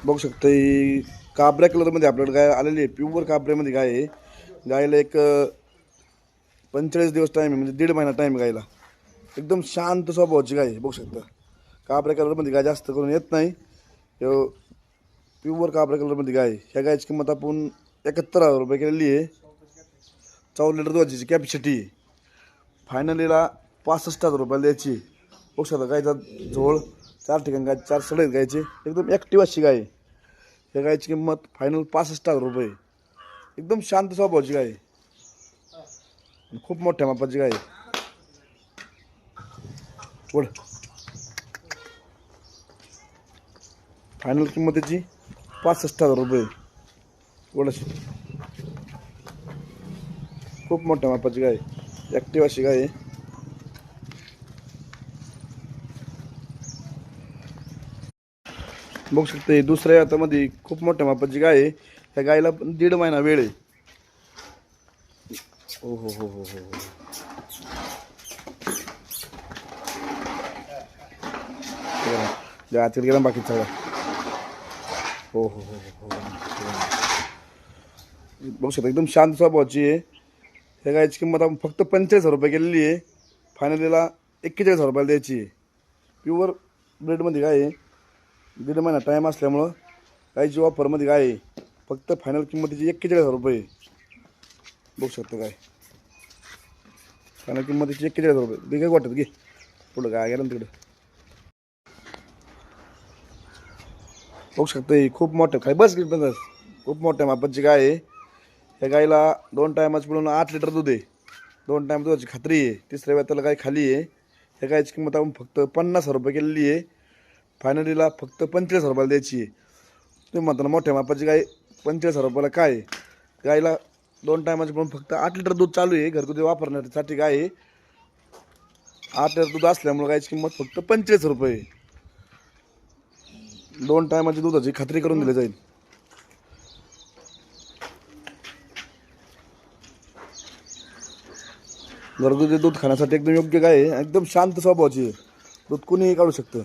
बघू शकता ही काबऱ्या कलरमध्ये आपल्याकडे गाय आलेली आहे, प्युअर काबऱ्यामध्ये गाय आहे. गायला एक 45 दिवस टाईम आहे, म्हणजे 1.5 महिना टाईम आहे गायला. एकदम शांत स्वभावाची गाय आहे. बघू शकता काबऱ्या कलरमध्ये गाय जास्त करून येत नाही. प्युअर काबऱ्या कलरमध्ये गाय आहे. ह्या गायची किंमत आपण 71,000 रुपये केलेली आहे. 14 लिटर दुधाची कॅपॅसिटी. फायनलीला 65,000 रुपयाला द्यायची. बघू शकता गायचा झोळ 4 ठिकाणी गाय, 4 सडे आहेत गायचे. एकदम ॲक्टिव्ह अशी गाय आहे. या गायची किंमत फायनल 65,000 रुपये. एकदम शांत स्वभावाची गाय आहे. खूप मोठ्या मापाची गाय आहे. वड फायनल किंमत त्याची 65,000 रुपये. वड खूप मोठ्या मापाची गाय आहे, ॲक्टिव्ह अशी गाय आहे. बघू शकते दुसऱ्या हातामध्ये खूप मोठ्या मापाची गाय आहे. त्या गायला पण 1.5 महिना वेळ आहे. हो हो हो हो हो आतील गेला बाकी सगळं. हो हो हो हो बघू शकता एकदम शांत स्वभावाची आहे. ह्या गायची किंमत आपण फक्त 45,000 रुपये केलेली आहे. फायनलीला 41,000 रुपयाला द्यायची आहे. प्युअर ब्रेडमध्ये गाय आहे. 1.5 महिना टाईम असल्यामुळं गायची ऑफरमध्ये गाय आहे. फक्त फायनल किंमतीची 41,000 रुपये. बघू शकतो काय फायनल किंमतीची 41,000 रुपये. बी काय वाटत घे पुढं गाय गेलं तिकडं. बघू शकतो ही खूप मोठं काय बस खूप मोठ्या मापाची गाय आहे. या गायला 2 टायमाच मिळून 8 लिटर दूध आहे. 2 टाईम दुधाची खात्री आहे. तिसऱ्या वेळेला गाय खाली आहे. या गायची किंमत आपण फक्त 50,000 रुपये केलेली आहे. फायनलीला फक्त 45,000 रुपयाला द्यायची आहे. तुम्ही म्हणता ना मोठ्या मापाची गाय 45,000 रुपयाला काय आहे. गायला 2 टायमाचे मिळून फक्त 8 लिटर दूध चालू आहे. घरगुती वापरण्यासाठी गाय आहे. 8 लिटर दूध असल्यामुळे गायची किंमत फक्त 45 रुपये. 2 टायमाची दुधाची खात्री करून दिली जाईल. घरगुती दूध खाण्यासाठी एकदम योग्य गाय आहे. एकदम शांत स्वभावाची आहे. दूध कुणीही काढू शकतं.